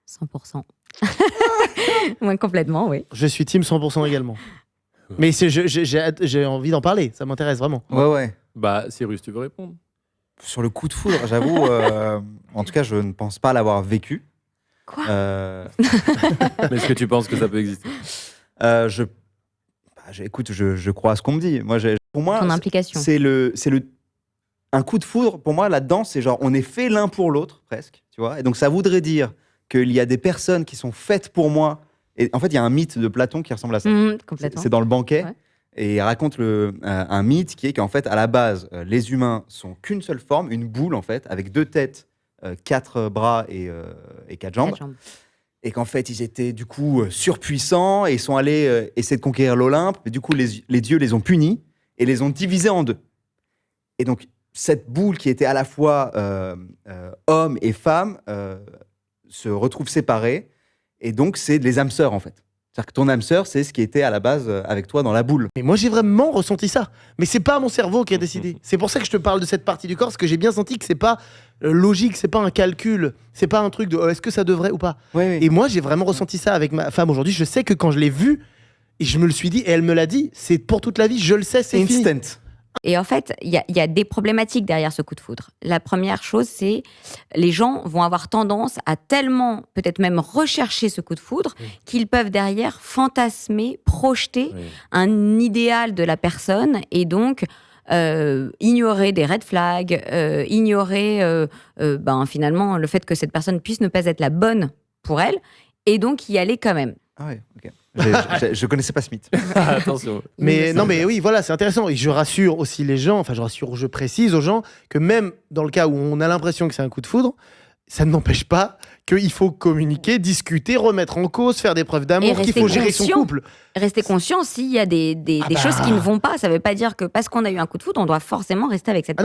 100%. Ouais, complètement, oui. Je suis team 100% également. Mais j'ai envie d'en parler, ça m'intéresse vraiment. Ouais. Bah, Cyrus, tu veux répondre? Sur le coup de foudre, j'avoue, en tout cas, je ne pense pas l'avoir vécu. Quoi Mais est-ce que tu penses que ça peut exister? Écoute, je crois à ce qu'on me dit. Pour moi, Ton implication. un coup de foudre. Pour moi, là-dedans, c'est genre on est fait l'un pour l'autre presque, tu vois. Et donc ça voudrait dire qu'il y a des personnes qui sont faites pour moi. Et en fait, il y a un mythe de Platon qui ressemble à ça. Complètement. C'est dans le banquet. Ouais. Et il raconte un mythe qui est qu'en fait, à la base, les humains sont qu'une seule forme, une boule en fait, avec 2 têtes, 4 bras et 4 jambes. 4 jambes. Et qu'en fait, ils étaient du coup surpuissants et ils sont allés essayer de conquérir l'Olympe. Mais du coup, les dieux les ont punis et les ont divisés en 2. Et donc, cette boule qui était à la fois homme et femme se retrouve séparée. Et donc, c'est les âmes sœurs en fait. C'est-à-dire que ton âme sœur, c'est ce qui était à la base avec toi dans la boule. Mais moi, j'ai vraiment ressenti ça. Mais c'est pas mon cerveau qui a décidé. C'est pour ça que je te parle de cette partie du corps, parce que j'ai bien senti que c'est pas logique, c'est pas un calcul, c'est pas un truc de est-ce que ça devrait ou pas. Oui. Et moi, j'ai vraiment ressenti ça avec ma femme aujourd'hui. Je sais que quand je l'ai vue, et je me le suis dit, et elle me l'a dit, c'est pour toute la vie, je le sais, c'est fini. Instant. Et en fait, il y a des problématiques derrière ce coup de foudre. La première chose, c'est les gens vont avoir tendance à tellement, peut-être même rechercher ce coup de foudre, qu'ils peuvent derrière fantasmer, projeter un idéal de la personne et donc ignorer des red flags, ignorer finalement le fait que cette personne puisse ne pas être la bonne pour elle et donc y aller quand même. Ah ouais, ok. Je connaissais pas ce mythe. Attention. Mais non, mais oui, voilà, c'est intéressant. Et je rassure aussi les gens, je précise aux gens que même dans le cas où on a l'impression que c'est un coup de foudre, ça ne n'empêche pas qu'il faut communiquer, discuter, remettre en cause, faire des preuves d'amour, qu'il faut gérer son couple. Rester conscient s'il y a des choses qui ne vont pas. Ça ne veut pas dire que parce qu'on a eu un coup de foudre, on doit forcément rester avec cette personne.